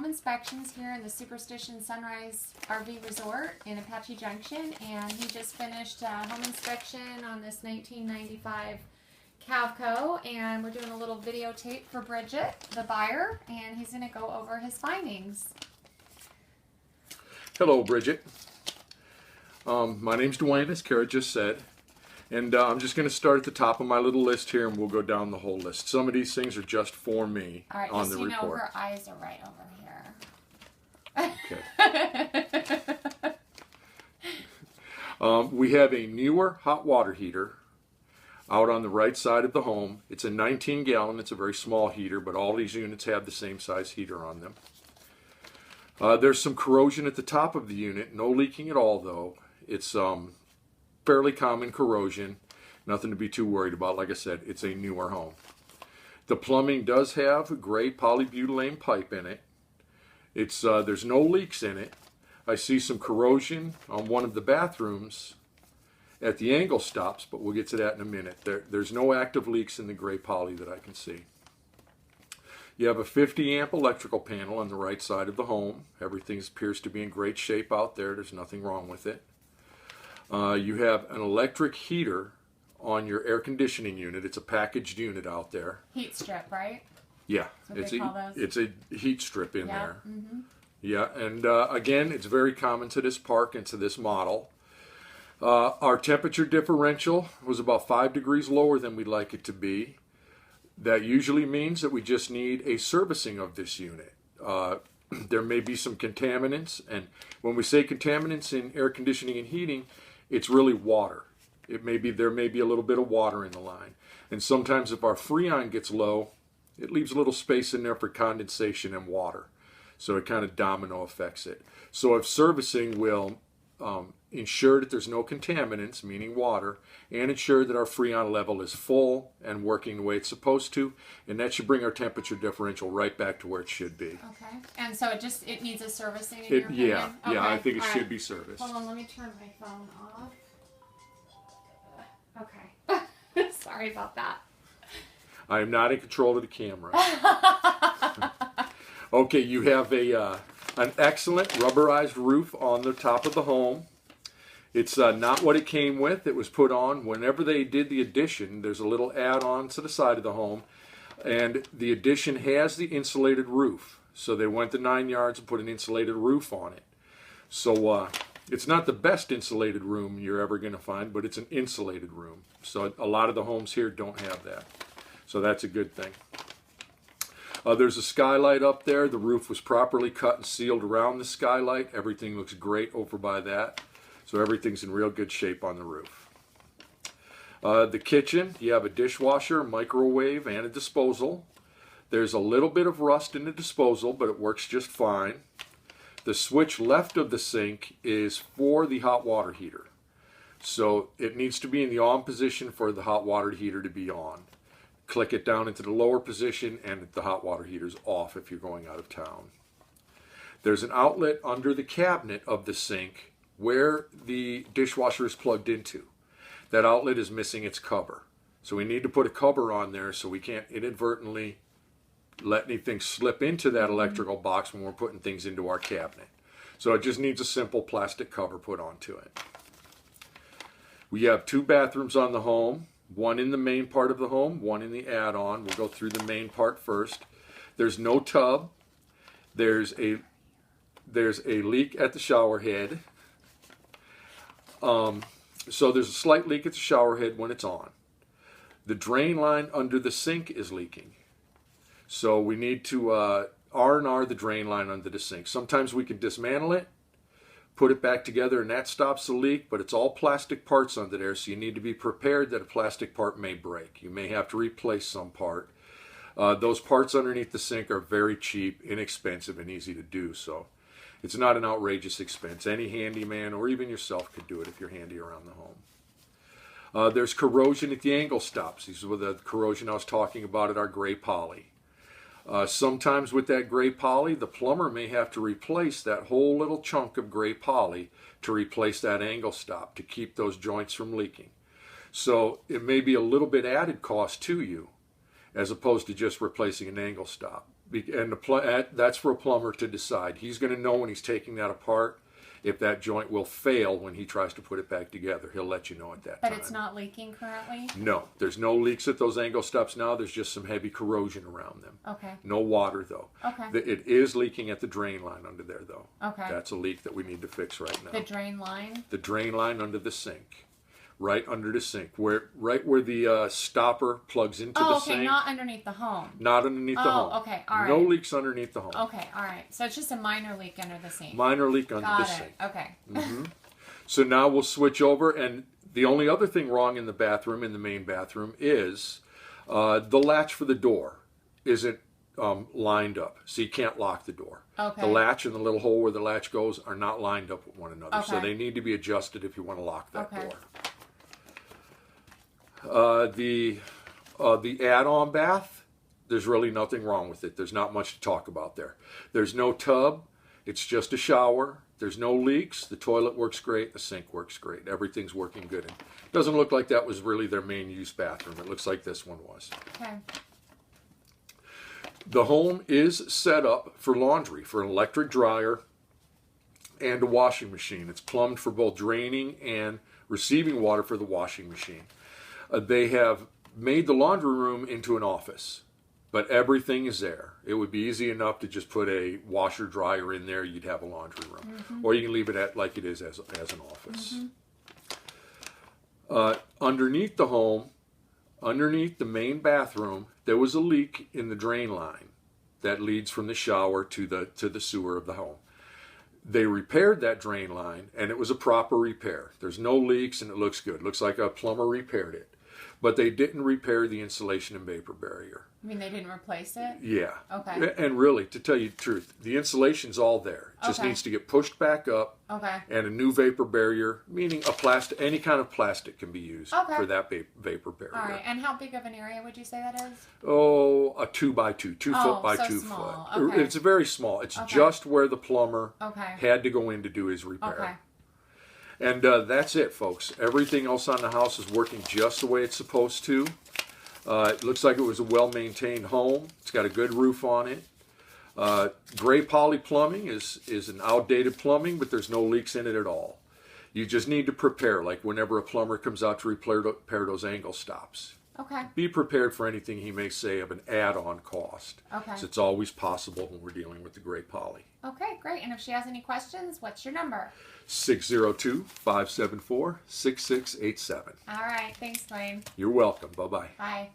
home inspections here in the Superstition Sunrise RV Resort in Apache Junction, and he just finished a home inspection on this 1995 Cavco, and we're doing a little videotape for Bridget, the buyer, and he's going to go over his findings. Hello, Bridget. My name's Duane, as Kara just said, and I'm just going to start at the top of my little list here, and we'll go down the whole list. Some of these things are just for me on the report. All right, just so you know, her eyes are right over here. Okay. We have a newer hot water heater out on the right side of the home. It's a 19-gallon. It's a very small heater, but all these units have the same size heater on them. There's some corrosion at the top of the unit. No leaking at all, though. It's fairly common corrosion. Nothing to be too worried about. Like I said, it's a newer home. The plumbing does have a gray polybutylene pipe in it. There's no leaks in it. I see some corrosion on one of the bathrooms at the angle stops, but we'll get to that in a minute. There's no active leaks in the gray poly that I can see. You have a 50 amp electrical panel on the right side of the home. Everything appears to be in great shape out there. There's nothing wrong with it. You have an electric heater on your air conditioning unit. It's a packaged unit out there. Heat strip, right? Yeah, That's what they call those. It's a heat strip in there. Mm-hmm. Yeah, and again, it's very common to this park and to this model. Our temperature differential was about 5 degrees lower than we'd like it to be. That usually means that we just need a servicing of this unit. There may be some contaminants, and when we say contaminants in air conditioning and heating, it's really water. There may be a little bit of water in the line. And sometimes if our Freon gets low, it leaves a little space in there for condensation and water. So it kind of domino affects it. So if servicing will ensure that there's no contaminants, meaning water, and ensure that our Freon level is full and working the way it's supposed to, and that should bring our temperature differential right back to where it should be. Okay. And so it needs a servicing in your opinion? Yeah, okay. I think it should be serviced. Hold on, let me turn my phone off. Okay. Sorry about that. I am not in control of the camera. Okay, you have an excellent rubberized roof on the top of the home. It's not what it came with. It was put on whenever they did the addition. There's a little add-on to the side of the home, and the addition has the insulated roof. So they went the 9 yards and put an insulated roof on it. So it's not the best insulated room you're ever going to find, but it's an insulated room. So a lot of the homes here don't have that. So that's a good thing. There's a skylight up there. The roof was properly cut and sealed around the skylight. Everything looks great over by that. So everything's in real good shape on the roof. The kitchen, you have a dishwasher, microwave, and a disposal. There's a little bit of rust in the disposal, but it works just fine. The switch left of the sink is for the hot water heater. So it needs to be in the on position for the hot water heater to be on. Click it down into the lower position and the hot water heater's off if you're going out of town. There's an outlet under the cabinet of the sink where the dishwasher is plugged into. That outlet is missing its cover. So we need to put a cover on there so we can't inadvertently let anything slip into that electrical box when we're putting things into our cabinet. So it just needs a simple plastic cover put onto it. We have 2 bathrooms on the home. One in the main part of the home, one in the add-on. We'll go through the main part first. There's no tub. There's a leak at the shower head. So there's a slight leak at the shower head when it's on. The drain line under the sink is leaking. So we need to R&R the drain line under the sink. Sometimes we can dismantle it, put it back together, and that stops the leak, but it's all plastic parts under there, so you need to be prepared that a plastic part may break. You may have to replace some part. Those parts underneath the sink are very cheap, inexpensive, and easy to do, so it's not an outrageous expense. Any handyman or even yourself could do it if you're handy around the home. There's corrosion at the angle stops. These are the corrosion I was talking about at our gray poly. Sometimes with that gray poly, the plumber may have to replace that whole little chunk of gray poly to replace that angle stop to keep those joints from leaking. So it may be a little bit added cost to you as opposed to just replacing an angle stop. And that's for a plumber to decide. He's going to know when he's taking that apart if that joint will fail when he tries to put it back together. He'll let you know at that time. But it's not leaking currently? No, there's no leaks at those angle stops now. There's just some heavy corrosion around them. Okay. No water, though. Okay. It is leaking at the drain line under there, though. Okay. That's a leak that we need to fix right now. The drain line? The drain line under the sink. Right under the sink. Right where the stopper plugs into the sink. Okay, not underneath the home. Not underneath the home. Okay, all right. No leaks underneath the home. Okay, all right. So it's just a minor leak under the sink. Minor leak under the Got sink. it. Okay. So now we'll switch over, and the only other thing wrong in the bathroom, in the main bathroom, is the latch for the door isn't lined up, so you can't lock the door. Okay. The latch and the little hole where the latch goes are not lined up with one another, so Okay. they need to be adjusted if you want to lock that Okay. door. The add-on bath, there's really nothing wrong with it. There's not much to talk about there. There's no tub. It's just a shower. There's no leaks. The toilet works great. The sink works great. Everything's working good. It doesn't look like that was really their main use bathroom. It looks like this one was. Okay. The home is set up for laundry, for an electric dryer and a washing machine. It's plumbed for both draining and receiving water for the washing machine. They have made the laundry room into an office, but everything is there. It would be easy enough to just put a washer dryer in there. You'd have a laundry room, or you can leave it like it is as an office. Underneath the home, underneath the main bathroom, there was a leak in the drain line that leads from the shower to the sewer of the home. They repaired that drain line, and it was a proper repair. There's no leaks, and it looks good. It looks like a plumber repaired it. But they didn't repair the insulation and vapor barrier. You mean they didn't replace it? Yeah. Okay. And really, to tell you the truth, the insulation's all there. It just Okay. needs to get pushed back up. Okay. And a new vapor barrier, meaning any kind of plastic can be used Okay. for that vapor barrier. All right. And how big of an area would you say that is? Oh, a 2x2, 2 foot by so 2 small. foot. Okay. It's very small. It's Okay. just where the plumber Okay. had to go in to do his repair. Okay. And that's it, folks. Everything else on the house is working just the way it's supposed to. It looks like it was a well-maintained home. It's got a good roof on it. Gray poly plumbing is an outdated plumbing, but there's no leaks in it at all. You just need to prepare, like whenever a plumber comes out to repair those angle stops. Okay. Be prepared for anything he may say of an add-on cost. Okay. So it's always possible when we're dealing with the gray poly. Okay, great. And if she has any questions, what's your number? 602-574-6687. All right. Thanks, Duane. You're welcome. Bye-bye. Bye.